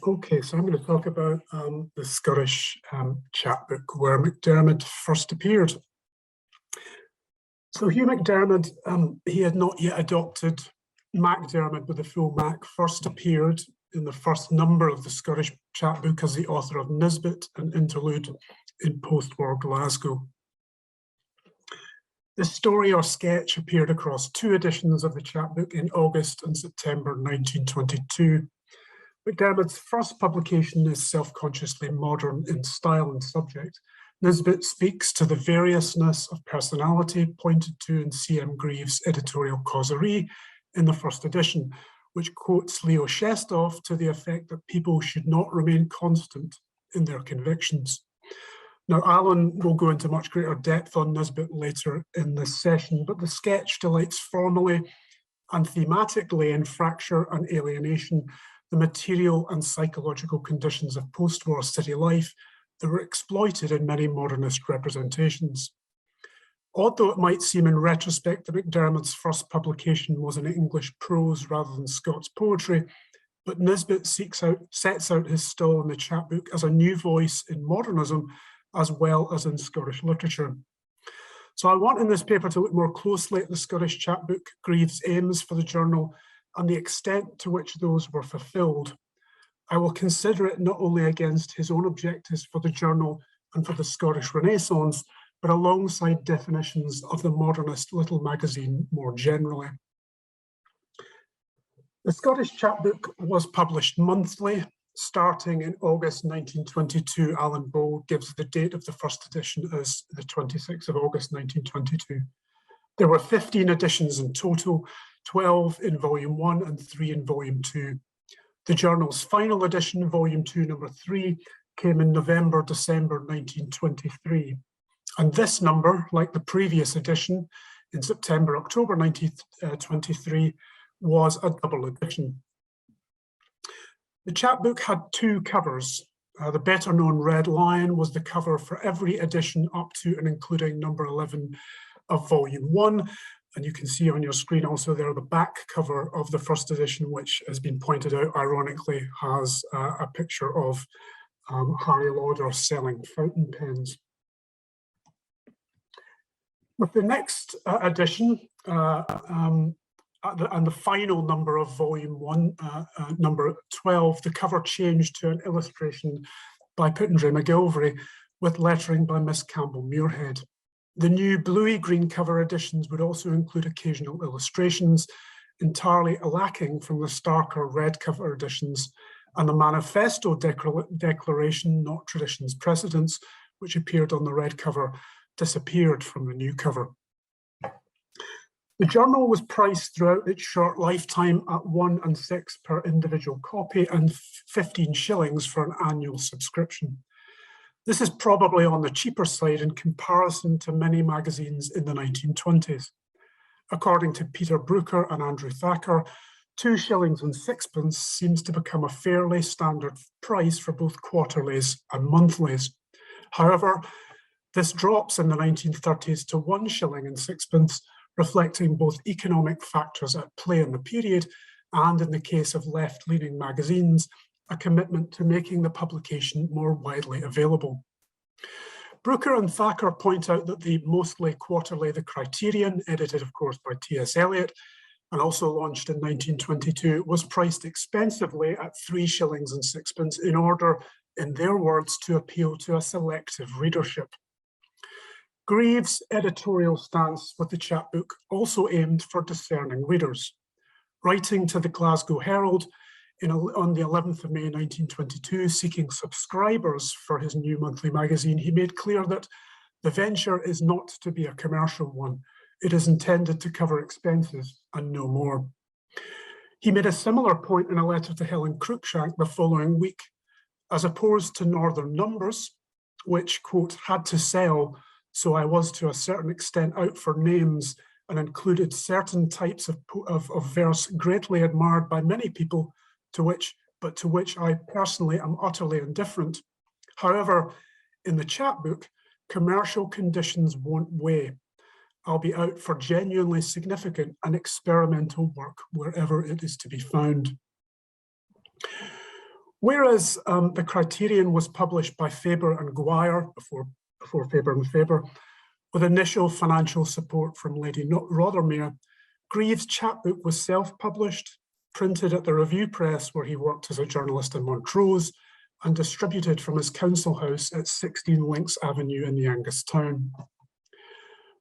Okay, so I'm going to talk about the Scottish Chapbook, where MacDiarmid first appeared. So Hugh MacDiarmid, he had not yet adopted MacDiarmid with the full Mac, first appeared in the first number of the Scottish Chapbook as the author of Nisbet, an interlude in post-war Glasgow. The story or sketch appeared across two editions of the chapbook in August and September 1922. MacDiarmid's first publication is self-consciously modern in style and subject. Nisbet speaks to the variousness of personality pointed to in C.M. Greaves' editorial causerie in the first edition, which quotes Leo Shestov to the effect that people should not remain constant in their convictions. Now, Alan will go into much greater depth on Nisbet later in this session, but the sketch delights formally and thematically in fracture and alienation, the material and psychological conditions of post-war city life that were exploited in many modernist representations. Odd though it might seem in retrospect that MacDiarmid's first publication was in English prose rather than Scots poetry, but Nisbet sets out his stall in the chapbook as a new voice in modernism as well as in Scottish literature. So I want in this paper to look more closely at the Scottish Chapbook, Greaves' aims for the journal, and the extent to which those were fulfilled. I will consider it not only against his own objectives for the journal and for the Scottish Renaissance, but alongside definitions of the modernist little magazine more generally. The Scottish Chapbook was published monthly, starting in August 1922. Alan Ball gives the date of the first edition as the 26th of August 1922. There were 15 editions in total, 12 in volume 1 and 3 in volume 2. The journal's final edition, volume 2, number 3, came in November-December 1923. And this number, like the previous edition in September-October 1923, was a double edition. The chapbook had two covers. The better known Red Lion was the cover for every edition up to and including number 11 of volume 1. And you can see on your screen also there the back cover of the first edition, which has been pointed out, ironically, has a picture of Harry Lauder selling fountain pens. With the next edition, and the final number of volume 1, number 12, the cover changed to an illustration by Pittendray McGilvray with lettering by Miss Campbell Muirhead. The new bluey-green cover editions would also include occasional illustrations, entirely lacking from the starker red cover editions, and the manifesto declaration, not tradition's precedents, which appeared on the red cover, disappeared from the new cover. The journal was priced throughout its short lifetime at 1 and 6 per individual copy and 15 shillings for an annual subscription. This is probably on the cheaper side in comparison to many magazines in the 1920s. According to Peter Brooker and Andrew Thacker, 2 shillings and 6pence seems to become a fairly standard price for both quarterlies and monthlies. However, this drops in the 1930s to 1 shilling and 6pence, reflecting both economic factors at play in the period and, in the case of left-leaning magazines, a commitment to making the publication more widely available. Brooker and Thacker point out that the mostly quarterly The Criterion, edited of course by T.S. Eliot and also launched in 1922, was priced expensively at 3 shillings and 6pence in order, in their words, to appeal to a selective readership. Greaves' editorial stance with the chapbook also aimed for discerning readers. Writing to the Glasgow Herald on the 11th of May 1922, seeking subscribers for his new monthly magazine, he made clear that the venture is not to be a commercial one. It is intended to cover expenses and no more. He made a similar point in a letter to Helen Cruikshank the following week. As opposed to Northern Numbers, which, quote, had to sell, so I was to a certain extent out for names and included certain types of verse greatly admired by many people, to which I personally am utterly indifferent. However, in the chapbook, commercial conditions won't weigh. I'll be out for genuinely significant and experimental work wherever it is to be found. Whereas the criterion was published by Faber and Guire, before Faber and Faber, with initial financial support from Lady Rothermere, Greaves' chapbook was self-published, printed at the Review Press, where he worked as a journalist in Montrose, and distributed from his council house at 16 Links Avenue in Youngest Town.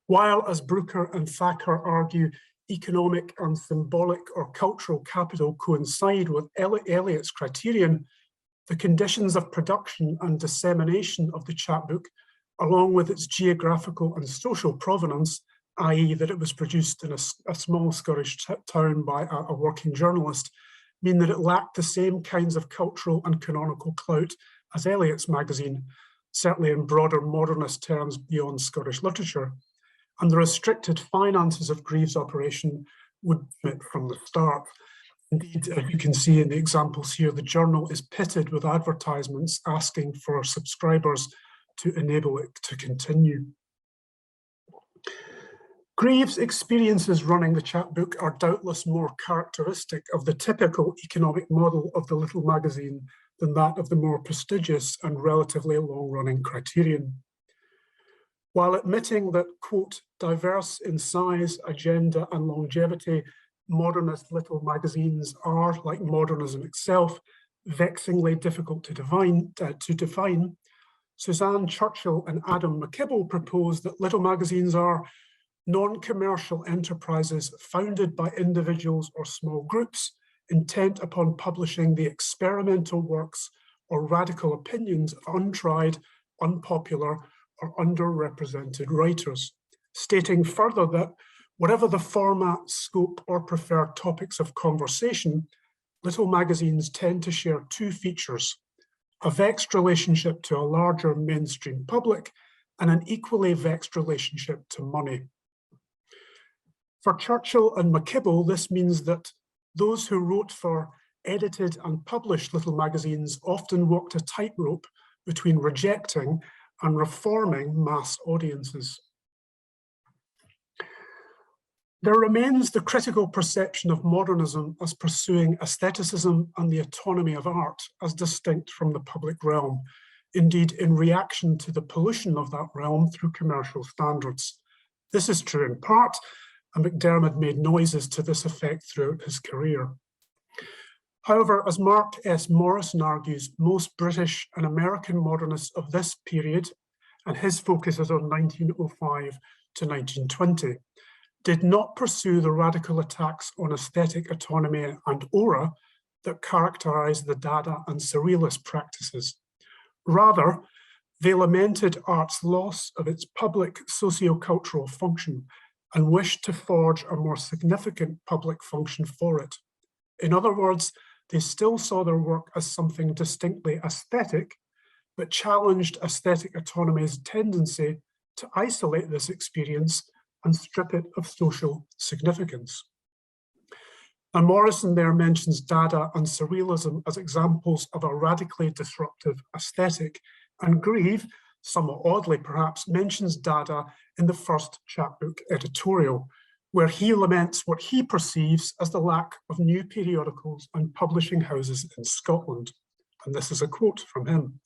While, as Brooker and Thacker argue, economic and symbolic or cultural capital coincide with Eliot's criterion, the conditions of production and dissemination of the chapbook, along with its geographical and social provenance, i.e. that it was produced in a small Scottish town by a working journalist, mean that it lacked the same kinds of cultural and canonical clout as Eliot's magazine, certainly in broader modernist terms beyond Scottish literature, and the restricted finances of Greaves' operation would limit from the start. Indeed, as you can see in the examples here, the journal is pitted with advertisements asking for subscribers to enable it to continue. Greaves' experiences running the chapbook are doubtless more characteristic of the typical economic model of the little magazine than that of the more prestigious and relatively long-running criterion. While admitting that, quote, diverse in size, agenda and longevity, modernist little magazines are, like modernism itself, vexingly difficult to define, Suzanne Churchill and Adam McKibble propose that little magazines are non-commercial enterprises founded by individuals or small groups intent upon publishing the experimental works or radical opinions of untried, unpopular, or underrepresented writers, stating further that whatever the format, scope, or preferred topics of conversation, little magazines tend to share two features: a vexed relationship to a larger mainstream public and an equally vexed relationship to money. For Churchill and McKibble, this means that those who wrote for, edited and published little magazines often walked a tightrope between rejecting and reforming mass audiences. There remains the critical perception of modernism as pursuing aestheticism and the autonomy of art as distinct from the public realm, indeed in reaction to the pollution of that realm through commercial standards. This is true in part, and McDermott made noises to this effect throughout his career. However, as Mark S. Morrison argues, most British and American modernists of this period, and his focus is on 1905 to 1920, did not pursue the radical attacks on aesthetic autonomy and aura that characterized the Dada and Surrealist practices. Rather, they lamented art's loss of its public socio-cultural function and wished to forge a more significant public function for it. In other words, they still saw their work as something distinctly aesthetic, but challenged aesthetic autonomy's tendency to isolate this experience and strip it of social significance. And Morrison there mentions Dada and Surrealism as examples of a radically disruptive aesthetic, and Greaves, somewhat oddly perhaps, mentions Dada in the first chapbook editorial, where he laments what he perceives as the lack of new periodicals and publishing houses in Scotland. And this is a quote from him.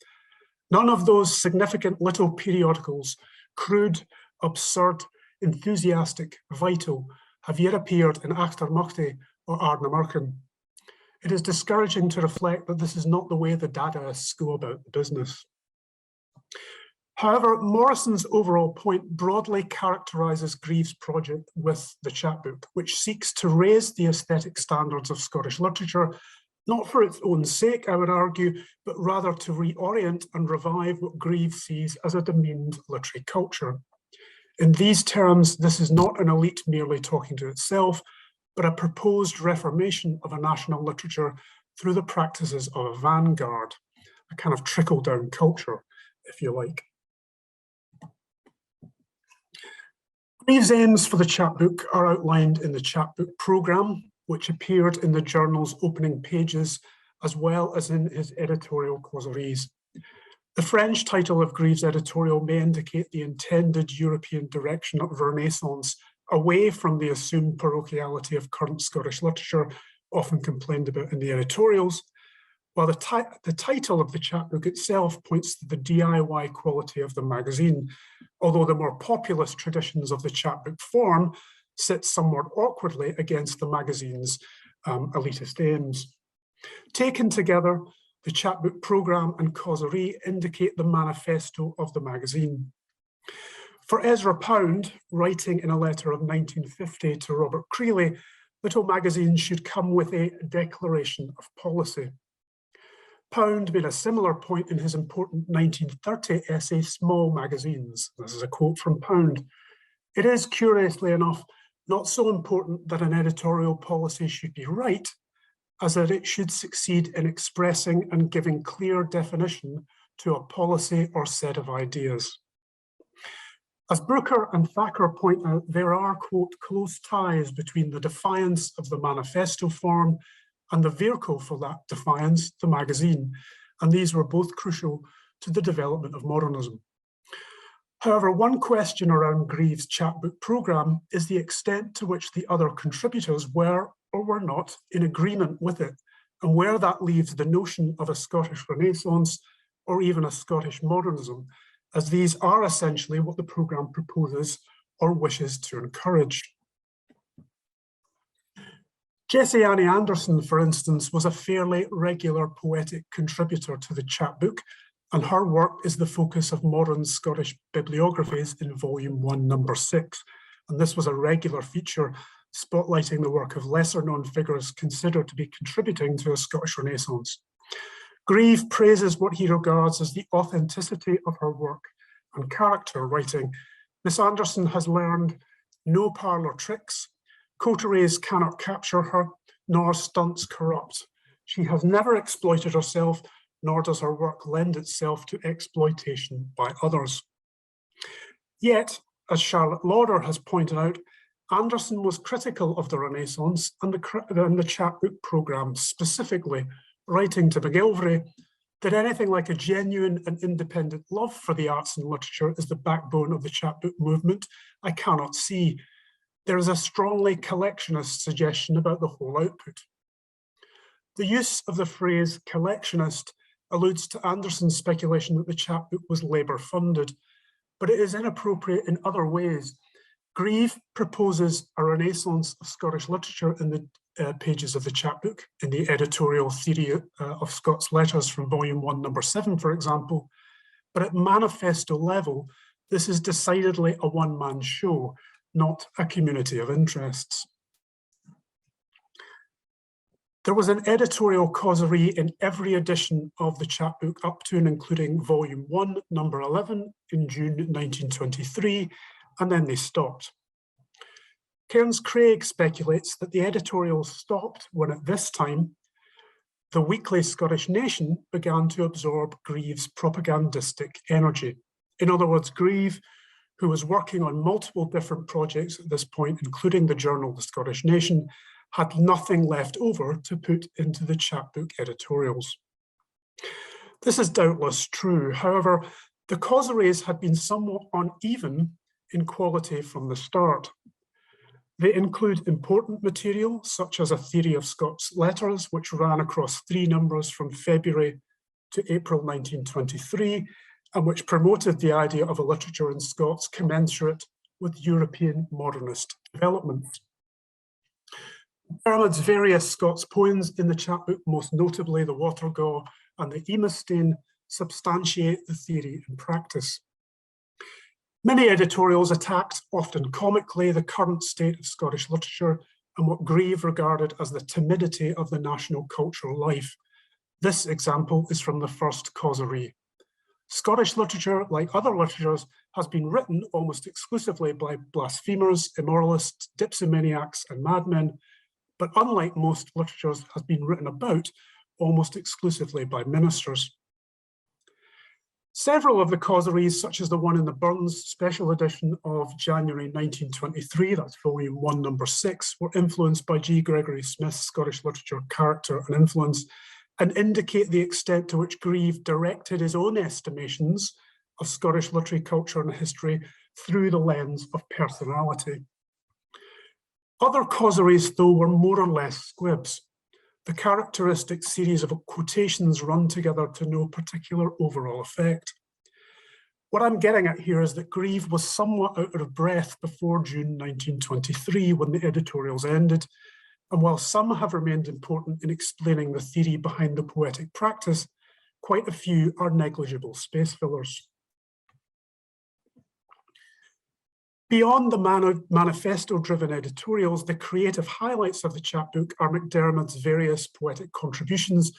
None of those significant little periodicals, crude, absurd, enthusiastic, vital, have yet appeared in Achtermachty or Ardnamurchan. It is discouraging to reflect that this is not the way the Dadaists go about the business. However, Morrison's overall point broadly characterises Greaves' project with the chapbook, which seeks to raise the aesthetic standards of Scottish literature, not for its own sake, I would argue, but rather to reorient and revive what Greaves sees as a demeaned literary culture. In these terms, this is not an elite merely talking to itself, but a proposed reformation of a national literature through the practices of a vanguard, a kind of trickle-down culture, if you like. Greaves' aims for the chapbook are outlined in the chapbook programme, which appeared in the journal's opening pages, as well as in his editorial causeries. The French title of Greaves' editorial may indicate the intended European direction of Renaissance away from the assumed parochiality of current Scottish literature, often complained about in the editorials, while the title of the chapbook itself points to the DIY quality of the magazine, although the more populist traditions of the chapbook form sit somewhat awkwardly against the magazine's elitist aims. Taken together, the chapbook programme and causerie indicate the manifesto of the magazine. For Ezra Pound, writing in a letter of 1950 to Robert Creeley, little magazines should come with a declaration of policy. Pound made a similar point in his important 1930 essay, Small Magazines. This is a quote from Pound. It is, curiously enough, not so important that an editorial policy should be right, as that it should succeed in expressing and giving clear definition to a policy or set of ideas. As Brooker and Thacker point out, there are, quote, close ties between the defiance of the manifesto form and the vehicle for that defiance, the magazine, and these were both crucial to the development of modernism. However, one question around Grieve's chapbook programme is the extent to which the other contributors were or were not in agreement with it, and where that leaves the notion of a Scottish Renaissance or even a Scottish modernism, as these are essentially what the programme proposes or wishes to encourage. Jessie Annie Anderson, for instance, was a fairly regular poetic contributor to the chapbook, and her work is the focus of modern Scottish bibliographies in Volume 1, Number 6. And this was a regular feature spotlighting the work of lesser-known figures considered to be contributing to a Scottish Renaissance. Grieve praises what he regards as the authenticity of her work and character, writing, Miss Anderson has learned no parlour tricks, coteries cannot capture her, nor stunts corrupt. She has never exploited herself, nor does her work lend itself to exploitation by others. Yet, as Charlotte Lauder has pointed out, Anderson was critical of the Renaissance and the chapbook programme specifically, writing to McGilvray that anything like a genuine and independent love for the arts and literature is the backbone of the chapbook movement, I cannot see. There is a strongly collectionist suggestion about the whole output. The use of the phrase collectionist alludes to Anderson's speculation that the chapbook was Labour funded, but it is inappropriate in other ways. Grieve proposes a renaissance of Scottish literature in the pages of the chapbook, in the editorial theory of Scott's letters from Volume 1, Number 7, for example. But at manifesto level, this is decidedly a one-man show, not a community of interests. There was an editorial causerie in every edition of the chapbook up to and including Volume 1, Number 11 in June 1923, and then they stopped. Cairns-Craig speculates that the editorial stopped when at this time, the weekly Scottish Nation began to absorb Grieve's propagandistic energy. In other words, Grieve, who was working on multiple different projects at this point, including the journal The Scottish Nation, had nothing left over to put into the chapbook editorials. This is doubtless true. However, the causeries had been somewhat uneven in quality from the start. They include important material, such as a theory of Scott's letters, which ran across 3 numbers from February to April 1923, and which promoted the idea of a literature in Scots commensurate with European modernist developments. Dermot's various Scots poems in the chapbook, most notably the Watergaw and the Eamostane, substantiate the theory in practice. Many editorials attacked, often comically, the current state of Scottish literature and what Grieve regarded as the timidity of the national cultural life. This example is from the first causerie. Scottish literature, like other literatures, has been written almost exclusively by blasphemers, immoralists, dipsomaniacs, and madmen, but unlike most literatures, has been written about almost exclusively by ministers. Several of the causeries, such as the one in the Burns special edition of January 1923, that's Volume 1, Number 6, were influenced by G. Gregory Smith's Scottish literature character and influence, and indicate the extent to which Grieve directed his own estimations of Scottish literary culture and history through the lens of personality. Other causeries, though, were more or less squibs. The characteristic series of quotations run together to no particular overall effect. What I'm getting at here is that Grieve was somewhat out of breath before June 1923 when the editorials ended, and while some have remained important in explaining the theory behind the poetic practice, quite a few are negligible space fillers. Beyond the manifesto-driven editorials, the creative highlights of the chapbook are MacDiarmid's various poetic contributions,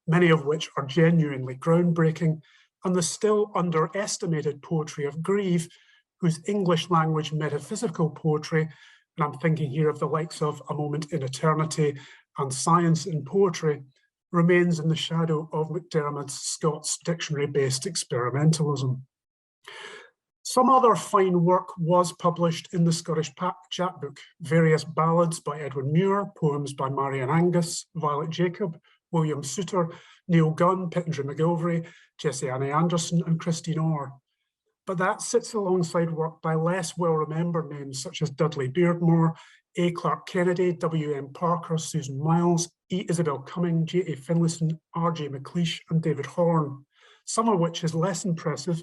many of which are genuinely groundbreaking, and the still underestimated poetry of Grieve, whose English language metaphysical poetry, and I'm thinking here of the likes of A Moment in Eternity and Science in Poetry, remains in the shadow of MacDiarmid's Scots dictionary-based experimentalism. Some other fine work was published in the Scottish Chapbook, various ballads by Edwin Muir, poems by Marian Angus, Violet Jacob, William Souter, Neil Gunn, Pittendry McGilvray, Jessie Annie Anderson, and Christine Orr. But that sits alongside work by less well-remembered names such as Dudley Beardmore, A. Clark Kennedy, W. M. Parker, Susan Miles, E. Isabel Cumming, J. A. Finlayson, R. J. McLeish, and David Horn, some of which is less impressive,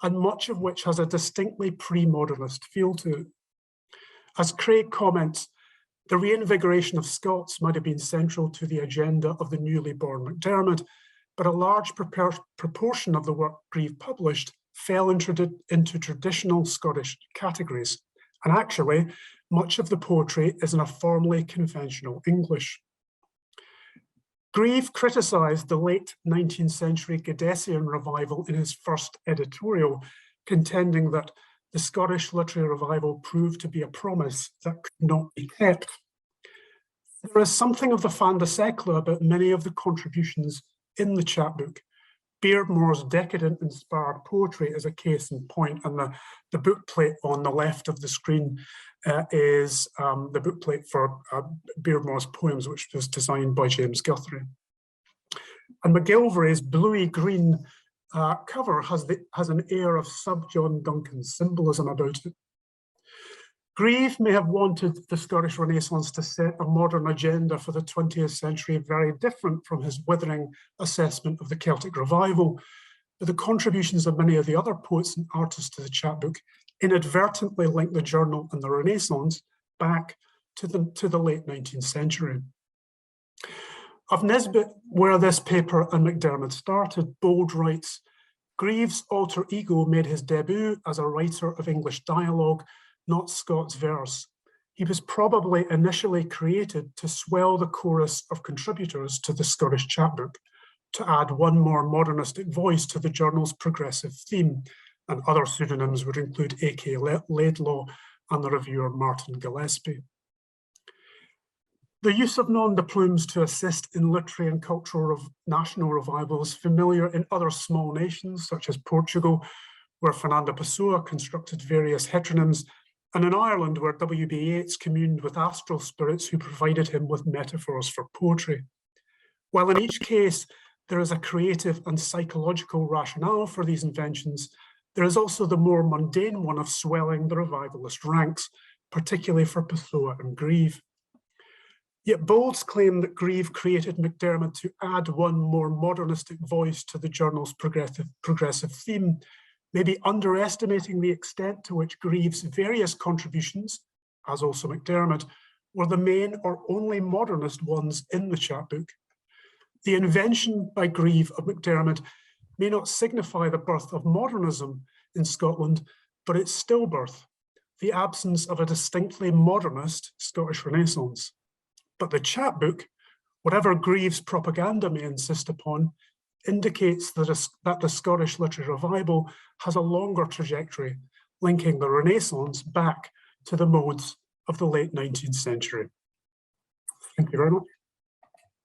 and much of which has a distinctly pre-modernist feel to it. As Craig comments, the reinvigoration of Scots might have been central to the agenda of the newly born MacDiarmid, but a large proportion of the work Grieve published fell into traditional Scottish categories, and actually, much of the poetry is in a formally conventional English. Grieve criticised the late 19th century Gadesian revival in his first editorial, contending that the Scottish literary revival proved to be a promise that could not be kept. There is something of the fin de siècle about many of the contributions in the chapbook. Beardmore's decadent-inspired poetry is a case in point, and the bookplate on the left of the screen is the bookplate for Beardmore's poems, which was designed by James Guthrie. And McGilvray's bluey green cover has an air of sub-John Duncan symbolism about it. Grieve may have wanted the Scottish Renaissance to set a modern agenda for the 20th century very different from his withering assessment of the Celtic Revival, but the contributions of many of the other poets and artists to the chapbook inadvertently link the journal and the Renaissance back to the late 19th century. Of Nisbet, where this paper and MacDiarmid started, Bold writes, Grieve's alter ego made his debut as a writer of English dialogue, not Scots verse. He was probably initially created to swell the chorus of contributors to the Scottish Chapbook, to add one more modernistic voice to the journal's progressive theme, and other pseudonyms would include A.K. Laidlaw and the reviewer Martin Gillespie. The use of nom de plumes to assist in literary and cultural national revival is familiar in other small nations, such as Portugal, where Fernando Pessoa constructed various heteronyms, and in Ireland, where W.B. Yeats communed with astral spirits who provided him with metaphors for poetry. While in each case, there is a creative and psychological rationale for these inventions, there is also the more mundane one of swelling the revivalist ranks, particularly for Pessoa and Grieve. Yet Bowles claim that Grieve created MacDiarmid to add one more modernistic voice to the journal's progressive theme, maybe underestimating the extent to which Grieve's various contributions, as also MacDiarmid, were the main or only modernist ones in the chapbook. The invention by Grieve of MacDiarmid may not signify the birth of modernism in Scotland, but its stillbirth, the absence of a distinctly modernist Scottish Renaissance. But the chapbook, whatever Grieve's propaganda may insist upon, indicates that the Scottish literary revival has a longer trajectory, linking the Renaissance back to the modes of the late 19th century. Thank you very much.